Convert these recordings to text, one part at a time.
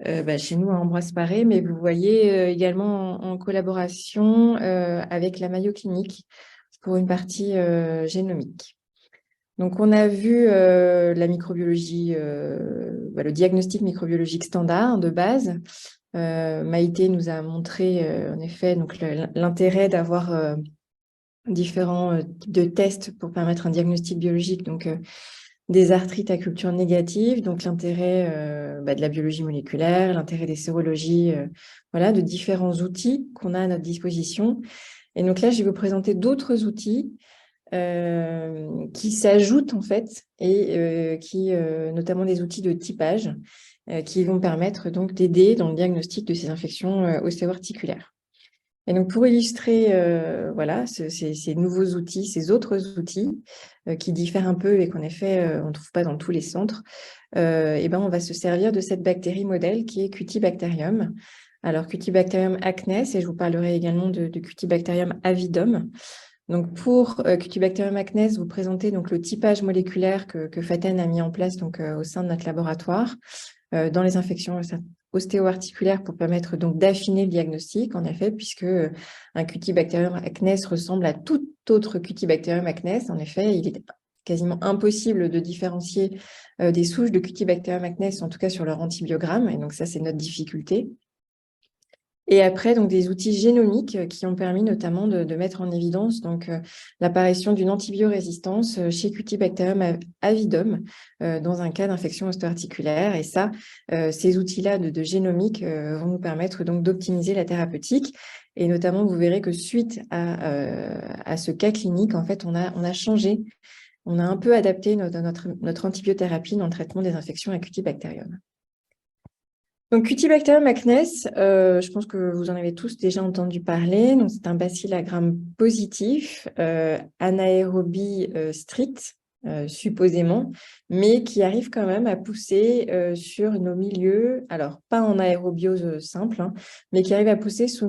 chez nous à Ambroise Paré, mais vous voyez également en collaboration avec la Mayo Clinique pour une partie génomique. Donc, on a vu la microbiologie, le diagnostic microbiologique standard de base. Maïté nous a montré en effet donc l'intérêt d'avoir différents types de tests pour permettre un diagnostic biologique, donc des arthrites à culture négative, donc l'intérêt de la biologie moléculaire, l'intérêt des sérologies, voilà, de différents outils qu'on a à notre disposition. Et donc là, je vais vous présenter d'autres outils qui s'ajoutent en fait et qui, notamment des outils de typage, qui vont permettre donc d'aider dans le diagnostic de ces infections ostéo-articulaires. Et donc, pour illustrer voilà, ces nouveaux outils, ces autres outils qui diffèrent un peu et qu'en effet, on ne trouve pas dans tous les centres, on va se servir de cette bactérie modèle qui est Cutibacterium. Alors, Cutibacterium acnes, et je vous parlerai également de Cutibacterium avidum. Donc, pour Cutibacterium acnes, vous présentez donc, le typage moléculaire que Faten a mis en place donc, au sein de notre laboratoire dans les infections ostéo-articulaires pour permettre donc d'affiner le diagnostic, en effet, puisque un Cutibacterium acnes ressemble à tout autre Cutibacterium acnes. En effet, il est quasiment impossible de différencier des souches de Cutibacterium acnes, en tout cas sur leur antibiogramme, et donc ça, c'est notre difficulté. Et après, donc, des outils génomiques qui ont permis notamment de mettre en évidence l'apparition d'une antibiorésistance chez Cutibacterium avidum dans un cas d'infection ostéo-articulaire. Et ça, ces outils-là de génomique vont nous permettre donc d'optimiser la thérapeutique. Et notamment, vous verrez que suite à ce cas clinique, en fait, on a changé, on a un peu adapté notre antibiothérapie dans le traitement des infections à Cutibacterium. Donc, Cutibacterium acnes, je pense que vous en avez tous déjà entendu parler. Donc, c'est un bacille à gramme positif, anaérobie stricte, supposément, mais qui arrive quand même à pousser sur nos milieux, alors pas en aérobiose simple, hein, mais qui arrive à pousser sous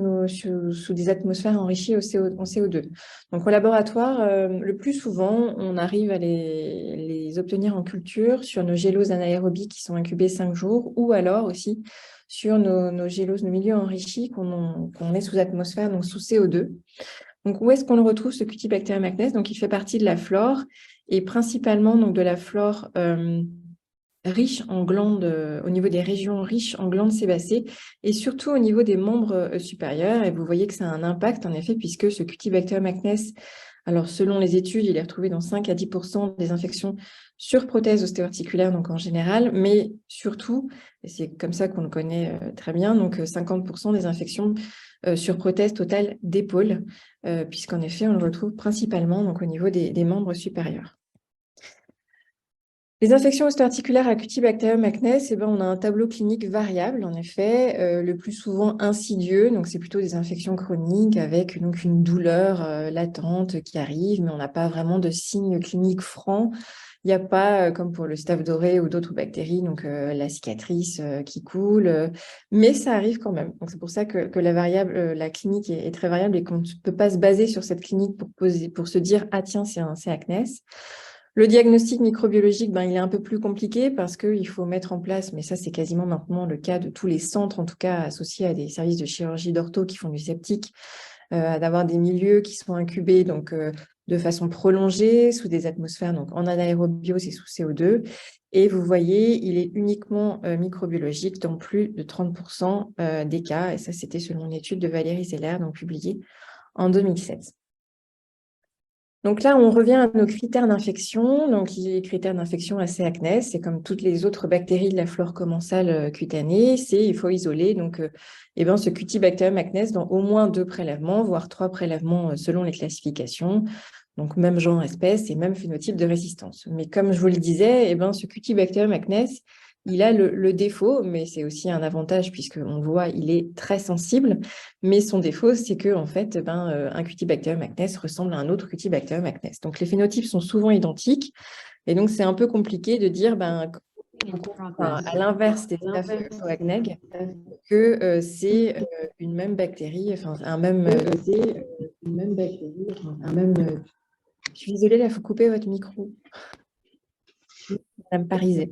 des atmosphères enrichies en CO2. Donc, au laboratoire, le plus souvent, on arrive à les obtenir en culture sur nos géloses anaérobies qui sont incubées 5 jours, ou alors aussi sur nos géloses, nos milieux enrichis qu'on met sous atmosphère, donc sous CO2. Donc, où est-ce qu'on le retrouve, ce Cutibacterium acnes? Donc, il fait partie de la flore, et principalement donc, de la flore riche en glandes, au niveau des régions riches en glandes sébacées, et surtout au niveau des membres supérieurs. Et vous voyez que ça a un impact, en effet, puisque ce Cutibacterium acnes, alors selon les études, il est retrouvé dans 5 à 10% des infections sur prothèse ostéo-articulaire, donc en général, mais surtout, et c'est comme ça qu'on le connaît très bien, donc 50% des infections sur prothèse totale d'épaule, puisqu'en effet, on le retrouve principalement donc, au niveau des membres supérieurs. Les infections ostéo-articulaires à Cutibacterium acnes, on a un tableau clinique variable, en effet, le plus souvent insidieux, donc c'est plutôt des infections chroniques avec donc, une douleur latente qui arrive, mais on n'a pas vraiment de signes cliniques francs. Il n'y a pas, comme pour le staph doré ou d'autres bactéries, donc la cicatrice qui coule, mais ça arrive quand même. Donc c'est pour ça que la clinique est très variable et qu'on ne peut pas se baser sur cette clinique pour se dire « Ah tiens, c'est acnes ». Le diagnostic microbiologique, il est un peu plus compliqué parce qu'il faut mettre en place, mais ça c'est quasiment maintenant le cas de tous les centres, en tout cas associés à des services de chirurgie d'ortho qui font du septique, d'avoir des milieux qui sont incubés donc, de façon prolongée sous des atmosphères donc en anaérobiose et sous CO2. Et vous voyez, il est uniquement microbiologique dans plus de 30% des cas. Et ça, c'était selon une étude de Valérie Zeller, donc publiée en 2016. Donc là, on revient à nos critères d'infection. Donc, les critères d'infection assez acnes, c'est comme toutes les autres bactéries de la flore commensale cutanée, il faut isoler donc, ce Cutibacterium acnes dans au moins 2 prélèvements, voire 3 prélèvements selon les classifications. Donc, même genre, espèce et même phénotype de résistance. Mais comme je vous le disais, ce Cutibacterium acnes, il a le défaut, mais c'est aussi un avantage puisqu'on voit il est très sensible. Mais son défaut, c'est que en fait, un Cutibacterium acnes ressemble à un autre Cutibacterium acnes. Donc, les phénotypes sont souvent identiques. Et donc, c'est un peu compliqué de dire, à l'inverse des Staphylococcus que c'est une même bactérie, un même... Je suis désolée, là, il faut couper votre micro. Madame Parisé.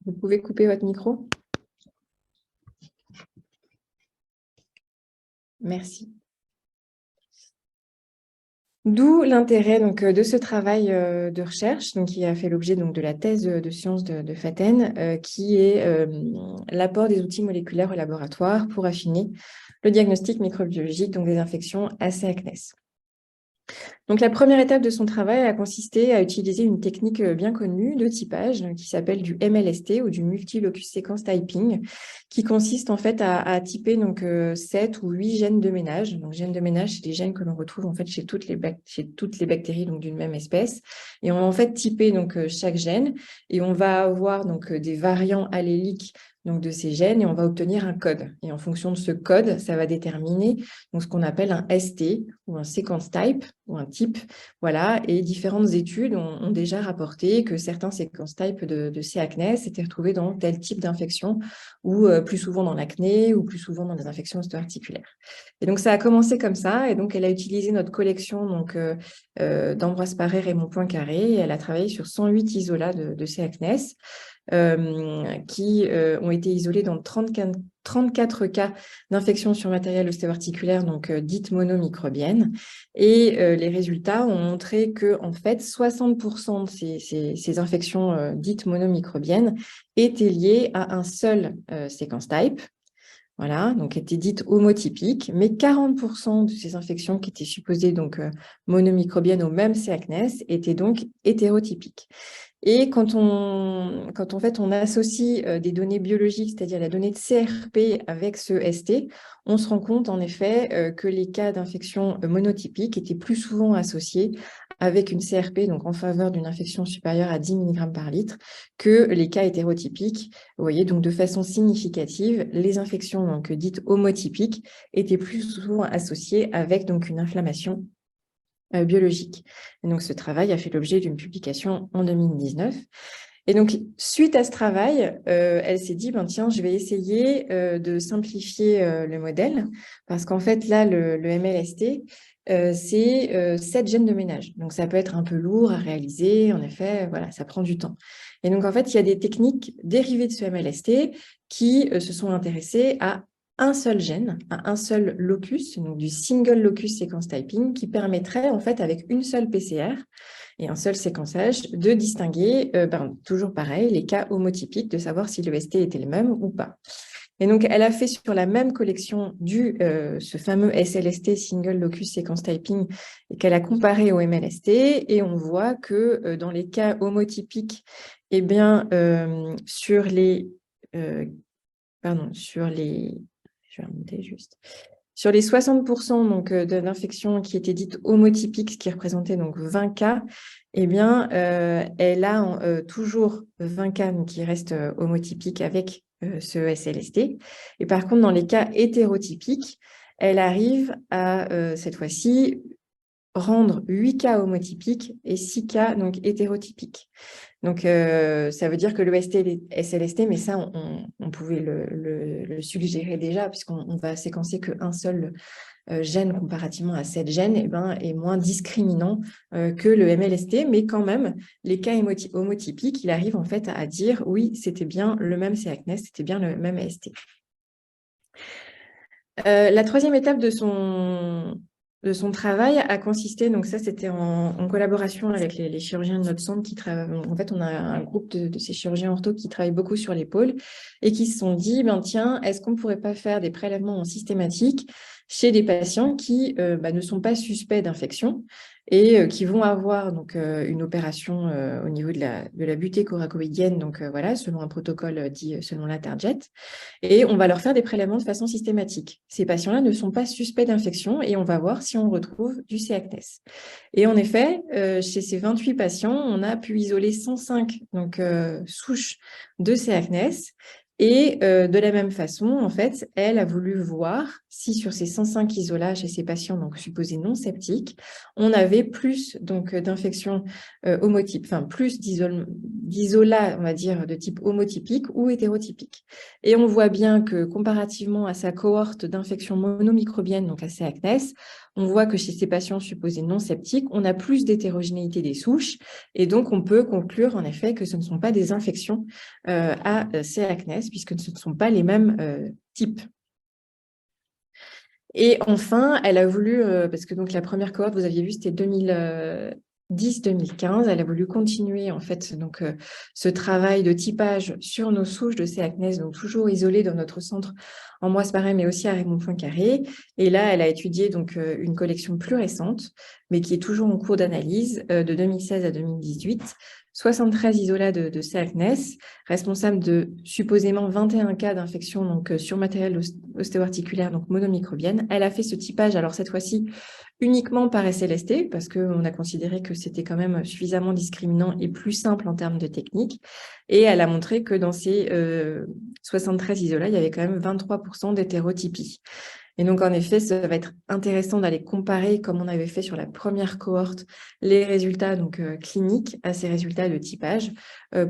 Vous pouvez couper votre micro? Merci. D'où l'intérêt de ce travail de recherche qui a fait l'objet de la thèse de sciences de Faten, qui est l'apport des outils moléculaires au laboratoire pour affiner le diagnostic microbiologique des infections AC-acnès. Donc, la première étape de son travail a consisté à utiliser une technique bien connue de typage qui s'appelle du MLST ou du Multi-Locus Sequence Typing, qui consiste en fait à typer 7 ou 8 gènes de ménage. Donc, gènes de ménage, c'est des gènes que l'on retrouve en fait chez toutes les bactéries d'une même espèce. Et on va en fait typer chaque gène et on va avoir des variants alléliques de ces gènes et on va obtenir un code. Et en fonction de ce code, ça va déterminer ce qu'on appelle un ST ou un sequence type ou un type. Voilà. Et différentes études ont déjà rapporté que certains sequence types de C-acnès étaient retrouvés dans tel type d'infection ou plus souvent dans l'acné ou plus souvent dans des infections osteoarticulaires. Et donc, ça a commencé comme ça. Et donc, elle a utilisé notre collection d'Ambroise Paré, Raymond Poincaré. Et elle a travaillé sur 108 isolats de C-acnès. Qui ont été isolés dans 34 cas d'infection sur matériel ostéo-articulaire, dites monomicrobiennes. Et les résultats ont montré que, en fait, 60% de ces infections dites monomicrobiennes étaient liées à un seul sequence type. Voilà, donc étaient dites homotypiques, mais 40% de ces infections qui étaient supposées monomicrobiennes au même C-acnès étaient donc hétérotypiques. Et quand en fait, on associe des données biologiques, c'est-à-dire la donnée de CRP avec ce ST, on se rend compte en effet que les cas d'infection monotypiques étaient plus souvent associés avec une CRP, donc en faveur d'une infection supérieure à 10 mg par litre, que les cas hétérotypiques. Vous voyez, donc de façon significative, les infections dites homotypiques étaient plus souvent associées avec une inflammation biologique. Et donc, ce travail a fait l'objet d'une publication en 2019. Et donc, suite à ce travail, elle s'est dit, tiens, je vais essayer de simplifier le modèle, parce qu'en fait, là, le MLST, c'est 7 gènes de ménage. Donc, ça peut être un peu lourd à réaliser. En effet, voilà, ça prend du temps. Et donc, en fait, il y a des techniques dérivées de ce MLST qui se sont intéressées à un seul gène, à un seul locus, donc du single locus sequence typing, qui permettrait, en fait, avec une seule PCR et un seul séquençage, de distinguer, toujours pareil, les cas homotypiques, de savoir si le ST était le même ou pas. Et donc, elle a fait sur la même collection ce fameux SLST, Single Locus Sequence Typing, et qu'elle a comparé au MLST, et on voit que dans les cas homotypiques, eh bien, sur les... Je vais remonter juste. Sur les 60% d'infections qui étaient dites homotypiques, ce qui représentait 20 cas, eh bien, elle a toujours 20 cas qui restent homotypiques avec ce SLST. Et par contre, dans les cas hétérotypiques, elle arrive à, cette fois-ci, rendre 8 cas homotypiques et 6 cas hétérotypiques. Donc, ça veut dire que le SLST, mais ça, on pouvait le suggérer déjà, puisqu'on va séquencer qu'un seul gène comparativement à 7 gènes, est moins discriminant que le MLST, mais quand même, les cas homotypiques, il arrive en fait à dire, oui, c'était bien le même C-acnès, c'était bien le même ST. La troisième étape de son travail a consisté, donc ça c'était en collaboration avec les chirurgiens de notre centre qui travaillent. En fait, on a un groupe de ces chirurgiens ortho qui travaillent beaucoup sur l'épaule et qui se sont dit, tiens, est-ce qu'on ne pourrait pas faire des prélèvements systématiques chez des patients qui ne sont pas suspects d'infection et qui vont avoir une opération au niveau de la butée coracoïdienne, voilà, selon un protocole dit selon l'Interjet. Et on va leur faire des prélèvements de façon systématique. Ces patients-là ne sont pas suspects d'infection et on va voir si on retrouve du C-acnès. Et en effet, chez ces 28 patients, on a pu isoler 105 souches de C-acnès. Et de la même façon, en fait, elle a voulu voir si sur ces 105 isolats chez ces patients supposés non septiques, on avait plus d'infections homotypes, plus d'isola, on va dire, de type homotypique ou hétérotypique. Et on voit bien que comparativement à sa cohorte d'infections monomicrobiennes, donc à C. acnes, on voit que chez ces patients supposés non septiques, on a plus d'hétérogénéité des souches. Et donc, on peut conclure en effet que ce ne sont pas des infections à C. acnes, puisque ce ne sont pas les mêmes types. Et enfin, elle a voulu, parce que donc la première cohorte, vous aviez vu, c'était 2010-2015, elle a voulu continuer en fait donc ce travail de typage sur nos souches de C. acnes, donc toujours isolées dans notre centre en Moisse-Paray, mais aussi à Raymond-Poincaré. Et là, elle a étudié donc une collection plus récente, mais qui est toujours en cours d'analyse de 2016 à 2018. 73 isolats de C. acnes, responsables de supposément 21 cas d'infection donc, sur matériel ostéo-articulaire, donc monomicrobienne. Elle a fait ce typage, alors cette fois-ci, uniquement par SLST, parce qu'on a considéré que c'était quand même suffisamment discriminant et plus simple en termes de technique. Et elle a montré que dans ces 73 isolats, il y avait quand même 23% d'hétérotypie. Et donc, en effet, ça va être intéressant d'aller comparer, comme on avait fait sur la première cohorte, les résultats donc, cliniques à ces résultats de typage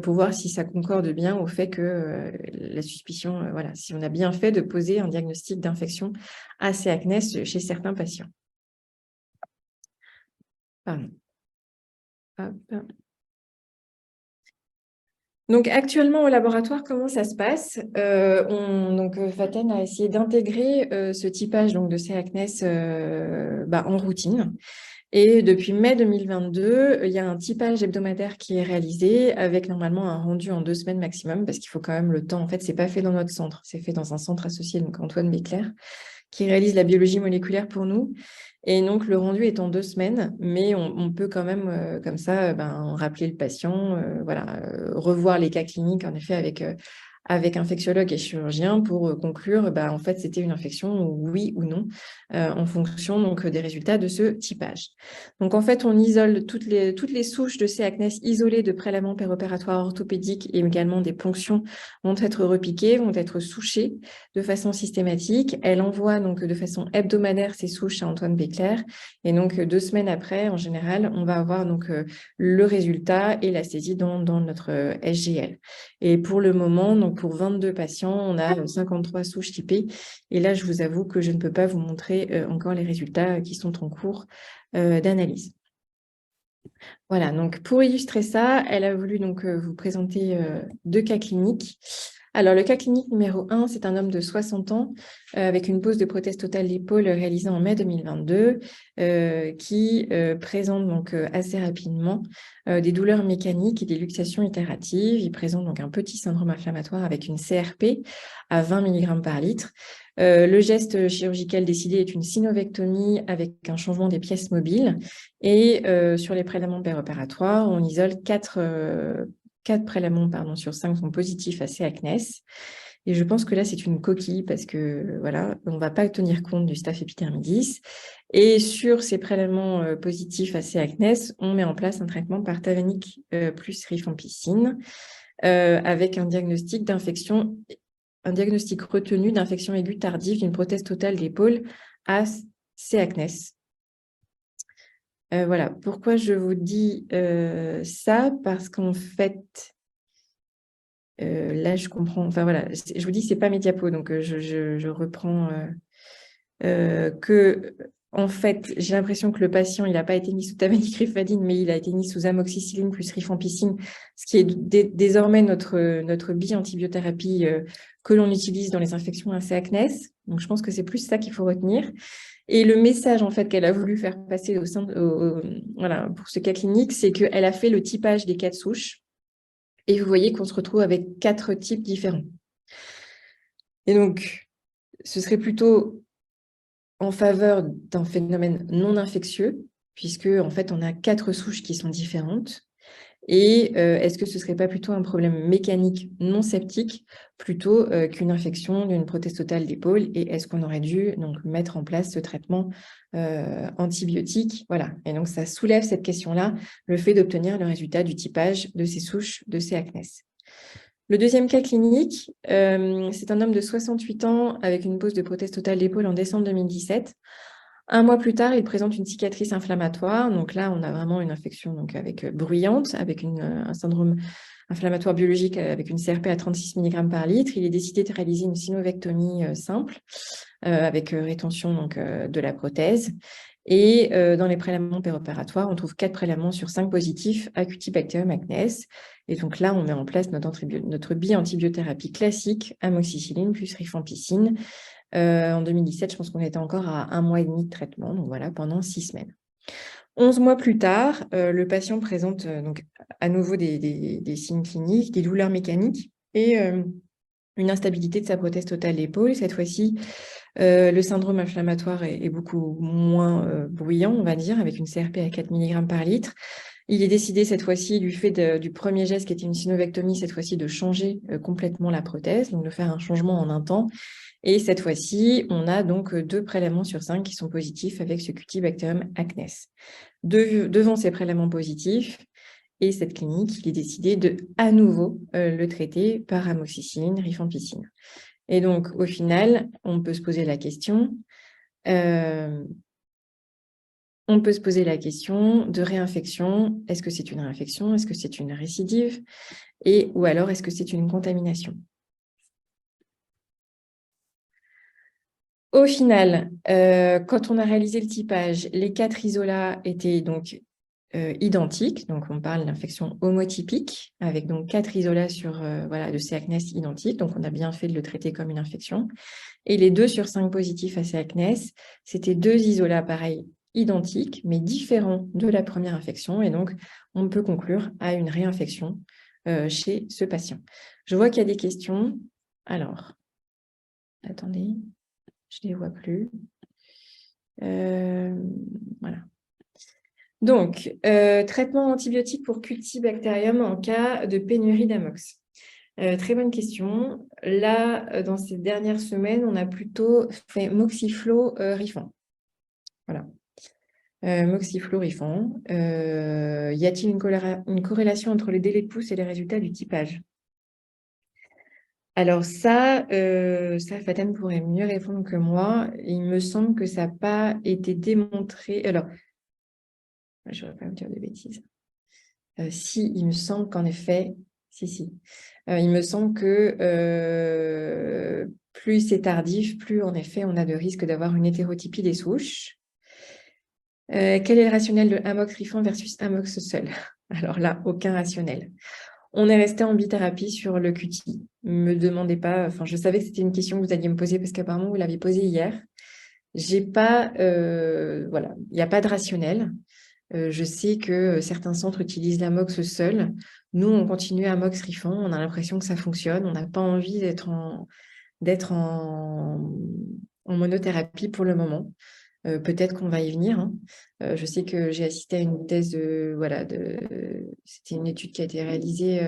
pour voir si ça concorde bien au fait que la suspicion, voilà, si on a bien fait de poser un diagnostic d'infection à C. acnes chez certains patients. Pardon. Hop. Donc, actuellement, au laboratoire, comment ça se passe? Faten a essayé d'intégrer ce typage donc, de C. acnes en routine. Et depuis mai 2022, il y a un typage hebdomadaire qui est réalisé avec normalement un rendu en 2 semaines maximum, parce qu'il faut quand même le temps. En fait, ce n'est pas fait dans notre centre, c'est fait dans un centre associé, donc Antoine Béclair, qui réalise la biologie moléculaire pour nous. Et donc, le rendu est en 2 semaines, mais on peut quand même, comme ça, rappeler le patient, revoir les cas cliniques, en effet, avec infectiologue et chirurgien pour conclure, en fait, c'était une infection, oui ou non, en fonction donc, des résultats de ce typage. Donc, en fait, on isole toutes les souches de C. acnes isolées de prélèvements péropératoires orthopédiques et également des ponctions vont être repiquées, vont être souchées de façon systématique. Elle envoie donc de façon hebdomadaire ces souches à Antoine Béclair. Et donc, 2 semaines après, en général, on va avoir donc le résultat et la saisie dans notre SGL. Et pour le moment, donc pour 22 patients, on a 53 souches typées. Et là, je vous avoue que je ne peux pas vous montrer encore les résultats qui sont en cours d'analyse. Voilà, donc pour illustrer ça, elle a voulu donc vous présenter 2 cas cliniques. Alors, le cas clinique numéro 1, c'est un homme de 60 ans avec une pose de prothèse totale d'épaule réalisée en mai 2022 qui présente donc assez rapidement des douleurs mécaniques et des luxations itératives. Il présente donc un petit syndrome inflammatoire avec une CRP à 20 mg par litre. Le geste chirurgical décidé est une synovectomie avec un changement des pièces mobiles. Et sur les prélèvements péropératoires, on isole 4 prélèvements sur 5 sont positifs à C. acnes. Et je pense que là, c'est une coquille parce que voilà, on ne va pas tenir compte du staph epidermidis. Et sur ces prélèvements positifs à C. acnes, on met en place un traitement par Tavanix plus rifampicine avec un diagnostic d'infection, un diagnostic retenu d'infection aiguë tardive d'une prothèse totale d'épaule à C. acnes. Voilà, pourquoi je vous dis ça? Parce qu'en fait, là, je comprends. Enfin, voilà, je vous dis, ce n'est pas mes diapos, donc je reprends que, en fait, j'ai l'impression que le patient, il n'a pas été mis sous tavanix-rifadine, mais il a été mis sous amoxicilline plus rifampicine, ce qui est désormais notre bi-antibiothérapie que l'on utilise dans les infections à C. acnes. Donc, je pense que c'est plus ça qu'il faut retenir. Et le message en fait qu'elle a voulu faire passer pour ce cas clinique, c'est qu'elle a fait le typage des 4 souches. Et vous voyez qu'on se retrouve avec 4 types différents. Et donc, ce serait plutôt en faveur d'un phénomène non infectieux, puisque en fait, on a 4 souches qui sont différentes. Et est-ce que ce ne serait pas plutôt un problème mécanique non septique plutôt qu'une infection d'une prothèse totale d'épaule? Et est-ce qu'on aurait dû donc mettre en place ce traitement antibiotique? Voilà. Et donc, ça soulève cette question-là, le fait d'obtenir le résultat du typage de ces souches de C. acnes. Le deuxième cas clinique, c'est un homme de 68 ans avec une pose de prothèse totale d'épaule en décembre 2017. 1 mois plus tard, il présente une cicatrice inflammatoire. Donc là, on a vraiment une infection donc, bruyante, avec un syndrome inflammatoire biologique avec une CRP à 36 mg par litre. Il est décidé de réaliser une synovectomie simple avec rétention donc, de la prothèse. Et dans les prélèvements péropératoires, on trouve 4 prélèvements sur 5 positifs à Cutibacterium acnes. Et donc là, on met en place notre bi-antibiothérapie classique, amoxicilline plus rifampicine. En 2017, je pense qu'on était encore à 1 mois et demi de traitement, donc voilà, pendant 6 semaines. 11 mois plus tard, le patient présente donc à nouveau des signes cliniques, des douleurs mécaniques et une instabilité de sa prothèse totale d'épaule. Cette fois-ci, le syndrome inflammatoire est beaucoup moins bruyant, on va dire, avec une CRP à 4 mg par litre. Il est décidé cette fois-ci, du fait du premier geste qui était une synovectomie, cette fois-ci de changer complètement la prothèse, donc de faire un changement en un temps. Et cette fois-ci, on a donc 2 prélèvements sur 5 qui sont positifs avec ce Cutibacterium acnes. Devant ces prélèvements positifs et cette clinique, il est décidé de à nouveau le traiter par amoxicilline, rifampicine. Et donc, au final, on peut se poser la question de réinfection. Est-ce que c'est une réinfection? Est-ce que c'est une récidive? Ou alors, est-ce que c'est une contamination? Au final, quand on a réalisé le typage, les 4 isolats étaient donc identiques. Donc, on parle d'infection homotypique, avec donc 4 isolats de C. acnes identiques. Donc, on a bien fait de le traiter comme une infection. Et les 2 sur 5 positifs à C. acnes, c'était 2 isolats pareils, identiques, mais différents de la première infection. Et donc, on peut conclure à une réinfection chez ce patient. Je vois qu'il y a des questions. Alors, attendez, je ne les vois plus. Voilà. Donc, traitement antibiotique pour Cutibacterium en cas de pénurie d'amox. Très bonne question. Là, dans ces dernières semaines, on a plutôt fait moxiflorifan. Voilà. Moxiflorifan. Y a-t-il une corrélation entre les délais de pousse et les résultats du typage? Alors ça, Faten pourrait mieux répondre que moi. Il me semble que ça n'a pas été démontré. Alors, je ne vais pas me dire de bêtises. Si, il me semble qu'en effet, si. Il me semble que plus c'est tardif, plus en effet on a de risques d'avoir une hétérotypie des souches. Quel est le rationnel de amox-rifan versus amox seul? Alors là, aucun rationnel. On est resté en bithérapie sur le QT. Me demandez pas, enfin je savais que c'était une question que vous alliez me poser parce qu'apparemment vous l'aviez posée hier. J'ai pas, voilà, il n'y a pas de rationnel. Je sais que certains centres utilisent l'Amox seul. Nous, on continue Amox-Rifan. On a l'impression que ça fonctionne. On n'a pas envie d'être en monothérapie pour le moment. Peut-être qu'on va y venir. Hein. Je sais que j'ai assisté à une thèse c'était une étude qui a été réalisée,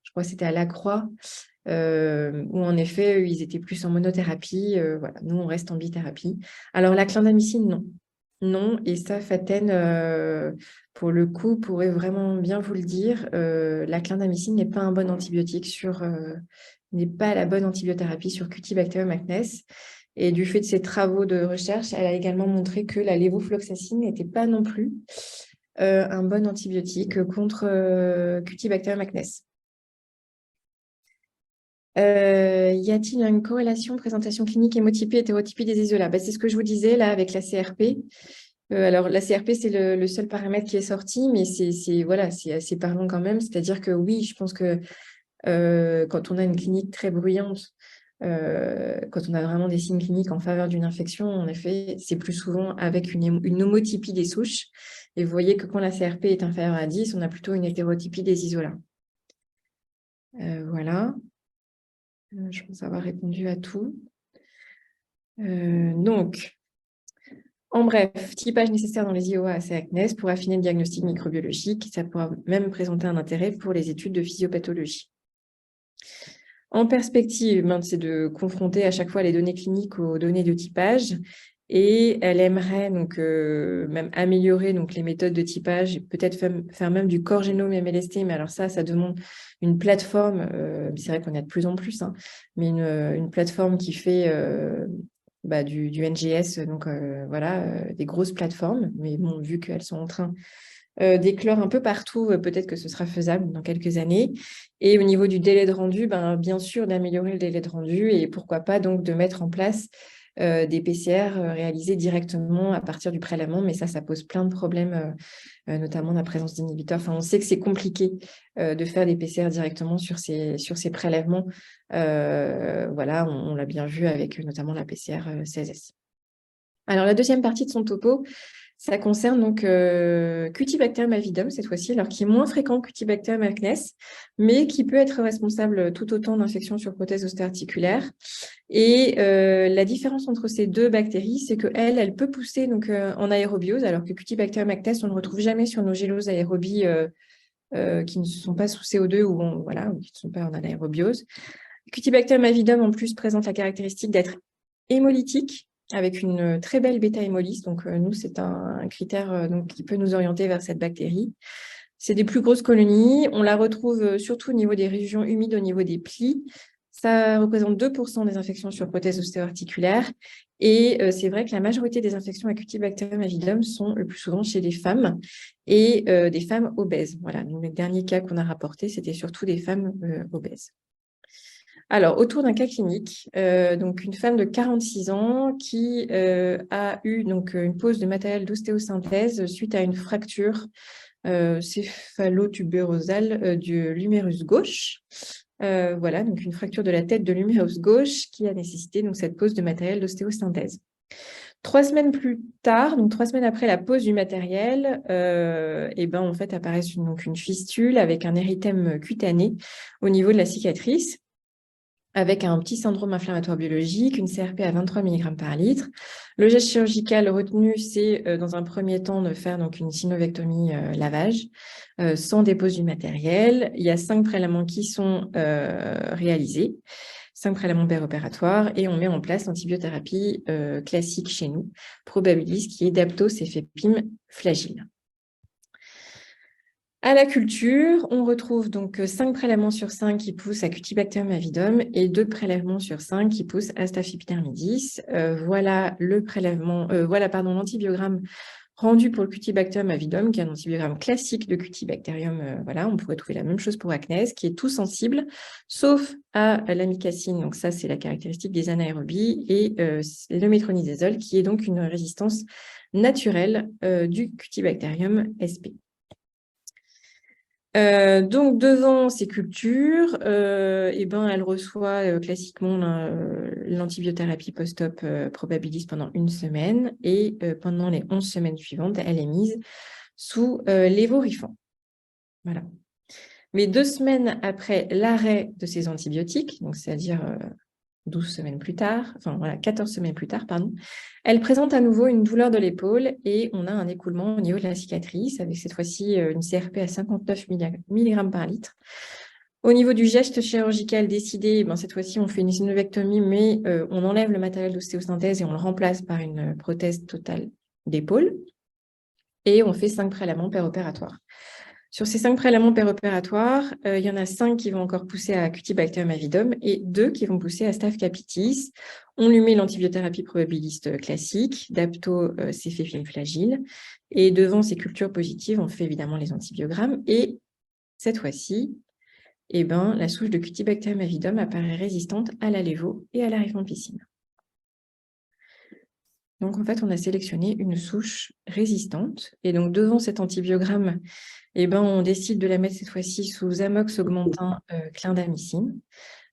je crois que c'était à Lacroix, où en effet, ils étaient plus en monothérapie. Voilà. Nous, on reste en bithérapie. Alors, la clindamycine, non. Non, et ça, Faten, pour le coup, pourrait vraiment bien vous le dire. La clindamycine n'est pas un bon antibiotique n'est pas la bonne antibiothérapie sur Cutibacterium acnes. Et du fait de ses travaux de recherche, elle a également montré que la lévofloxacine n'était pas non plus un bon antibiotique contre Cutibacterium acnes. Y a-t-il une corrélation présentation clinique, hémotypie, hétérotypie des isolats? C'est ce que je vous disais là avec la CRP. Alors, la CRP, c'est le seul paramètre qui est sorti, mais c'est assez parlant quand même. C'est-à-dire que oui, je pense que quand on a une clinique très bruyante, quand on a vraiment des signes cliniques en faveur d'une infection, en effet, c'est plus souvent avec une homotypie des souches. Et vous voyez que quand la CRP est inférieure à 10, on a plutôt une hétérotypie des isolats. Voilà. Je pense avoir répondu à tout. Donc, en bref, typage nécessaire dans les IOA à C. acnes pour affiner le diagnostic microbiologique. Ça pourra même présenter un intérêt pour les études de physiopathologie. En perspective, c'est de confronter à chaque fois les données cliniques aux données de typage. Et elle aimerait donc même améliorer donc, les méthodes de typage, peut-être faire même du corps génome MLST, mais alors ça demande une plateforme, c'est vrai qu'on a de plus en plus, hein, mais une plateforme qui fait du NGS, donc voilà, des grosses plateformes. Mais bon, vu qu'elles sont en train d'éclore un peu partout, peut-être que ce sera faisable dans quelques années. Et au niveau du délai de rendu, bien sûr, d'améliorer le délai de rendu et pourquoi pas donc de mettre en place des PCR réalisés directement à partir du prélèvement. Mais ça pose plein de problèmes, notamment la présence d'inhibiteurs. Enfin, on sait que c'est compliqué de faire des PCR directement sur ces prélèvements. Voilà, on l'a bien vu avec notamment la PCR 16S. Alors, la deuxième partie de son topo, ça concerne donc Cutibacterium avidum cette fois-ci, alors qui est moins fréquent que Cutibacterium acnes, mais qui peut être responsable tout autant d'infections sur prothèse ostéo-articulaire. Et la différence entre ces deux bactéries, c'est qu'elle, elle peut pousser donc, en aérobiose, alors que Cutibacterium acnes, on ne le retrouve jamais sur nos géloses aérobies qui ne sont pas sous CO2 ou voilà, ou qui ne sont pas en anaérobiose. Cutibacterium avidum, en plus, présente la caractéristique d'être hémolytique, avec une très belle bêta-hémolyse. Donc, nous, c'est un critère donc, qui peut nous orienter vers cette bactérie. C'est des plus grosses colonies. On la retrouve surtout au niveau des régions humides, au niveau des plis. Ça représente 2% des infections sur prothèse ostéo-articulaire. Et c'est vrai que la majorité des infections à Cutibacterium avidum sont le plus souvent chez des femmes et des femmes obèses. Voilà, donc, le dernier cas qu'on a rapporté, c'était surtout des femmes obèses. Alors, autour d'un cas clinique, donc une femme de 46 ans qui a eu donc, une pose de matériel d'ostéosynthèse suite à une fracture céphalotubérosale du l'humérus gauche. Voilà, donc une fracture de la tête de l'humérus gauche qui a nécessité donc, cette pose de matériel d'ostéosynthèse. 3 semaines plus tard, donc 3 semaines après la pose du matériel, en fait, apparaît donc une fistule avec un érythème cutané au niveau de la cicatrice, avec un petit syndrome inflammatoire biologique, une CRP à 23 mg par litre. Le geste chirurgical retenu, c'est dans un premier temps de faire donc, une synovectomie lavage sans dépose du matériel. Il y a 5 prélèvements qui sont réalisés, 5 prélèvements péropératoires, et on met en place l'antibiothérapie classique chez nous, Probabilis, qui est daptocéfépime flagyl. À la culture, on retrouve donc 5 prélèvements sur 5 qui poussent à Cutibacterium avidum et 2 prélèvements sur 5 qui poussent à Staph epidermidis. Voilà l'antibiogramme rendu pour le Cutibacterium avidum, qui est un antibiogramme classique de Cutibacterium. Voilà, on pourrait trouver la même chose pour acnès, qui est tout sensible, sauf à l'amicacine. Donc ça, c'est la caractéristique des anaérobies, et le métronidazole, qui est donc une résistance naturelle du Cutibacterium sp. Donc, devant ces cultures, elle reçoit classiquement l'antibiothérapie post-op Probabilis pendant 1 semaine, et pendant les 11 semaines suivantes, elle est mise sous lévorifan. Voilà. Mais 2 semaines après l'arrêt de ces antibiotiques, donc c'est-à-dire 12 semaines plus tard, 14 semaines plus tard, pardon, elle présente à nouveau une douleur de l'épaule et on a un écoulement au niveau de la cicatrice, avec cette fois-ci une CRP à 59 mg par litre. Au niveau du geste chirurgical décidé, cette fois-ci, on fait une synovectomie, mais on enlève le matériel d'ostéosynthèse et on le remplace par une prothèse totale d'épaule. Et on fait 5 prélèvements péropératoires. Sur ces 5 prélèvements péropératoires, il y en a 5 qui vont encore pousser à Cutibacterium avidum et 2 qui vont pousser à Staph capitis. On lui met l'antibiothérapie probabiliste classique, daptocéfépime flagyl. Et devant ces cultures positives, on fait évidemment les antibiogrammes. Et cette fois-ci, la souche de Cutibacterium avidum apparaît résistante à la lévo et à la rifampicine. Donc, en fait, on a sélectionné une souche résistante. Et donc, devant cet antibiogramme, on décide de la mettre cette fois-ci sous amox augmentin clindamycine.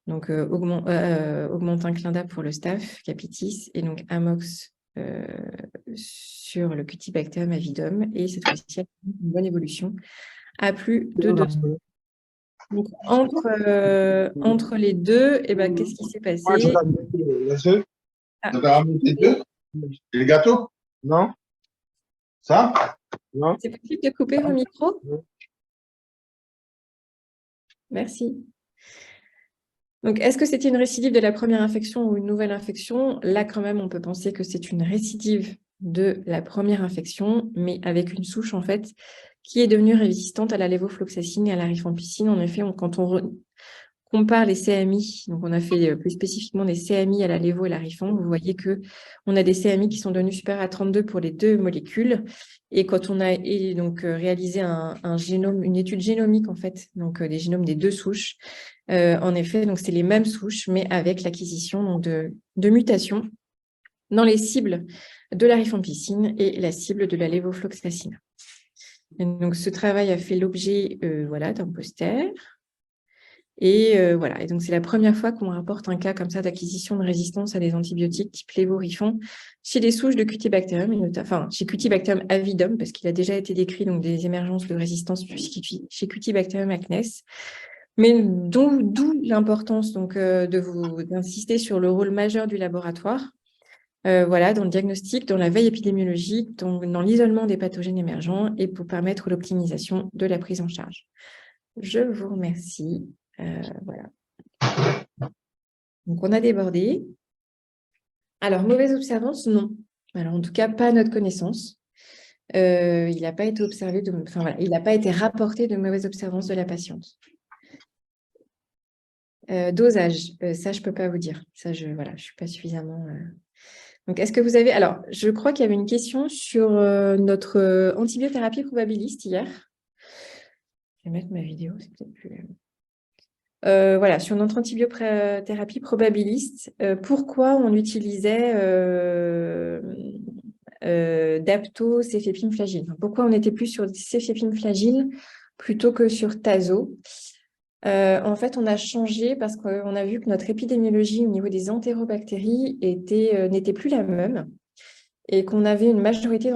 Donc, augmentin clinda pour le Staph capitis et donc amox sur le Cutibacterium avidum. Et cette fois-ci, elle a une bonne évolution à plus de 2 semaines. Donc, entre les deux, qu'est-ce qui s'est passé? T'as ramené tes deux? Et le gâteau? Non. Ça? Non. C'est possible de couper vos micros? Merci. Donc, est-ce que c'était une récidive de la première infection ou une nouvelle infection? Là, quand même, on peut penser que c'est une récidive de la première infection, mais avec une souche, en fait, qui est devenue résistante à la lévofloxacine et à la rifampicine. En effet, quand compare les CMI, donc on a fait plus spécifiquement des CMI à la lévolarifan, vous voyez qu'on a des CMI qui sont devenus supérieurs à 32 pour les 2 molécules. Et quand on a donc réalisé un génome, une étude génomique, en fait, donc des génomes des 2 souches, en effet, donc c'est les mêmes souches, mais avec l'acquisition de mutations dans les cibles de la rifampicine et la cible de la lévofloxacine. Et donc, ce travail a fait l'objet voilà, d'un poster. Et voilà, et donc c'est la première fois qu'on rapporte un cas comme ça d'acquisition de résistance à des antibiotiques type lévorifan chez des souches de Cutibacterium, enfin chez Cutibacterium avidum, parce qu'il a déjà été décrit donc des émergences de résistance chez Cutibacterium acnes. Mais d'où l'importance donc d'insister sur le rôle majeur du laboratoire, voilà, dans le diagnostic, dans la veille épidémiologique, dans l'isolement des pathogènes émergents et pour permettre l'optimisation de la prise en charge. Je vous remercie. Voilà. Donc, on a débordé. Alors, mauvaise observance, non. Alors, en tout cas, pas à notre connaissance. Il n'a pas été observé, enfin, voilà, il n'a pas été rapporté de mauvaise observance de la patiente. Dosage, ça, je ne peux pas vous dire. Ça, je ne suis pas suffisamment... Donc, est-ce que vous avez... Alors, je crois qu'il y avait une question sur notre antibiothérapie probabiliste hier. Je vais mettre ma vidéo, c'est peut-être plus... voilà, sur notre antibiothérapie probabiliste, pourquoi on utilisait Dapto, céphépime-flagile? Pourquoi on était plus sur céphépime-flagile plutôt que sur Tazo? En fait, on a changé parce qu'on a vu que notre épidémiologie au niveau des entérobactéries n'était plus la même et qu'on avait une majorité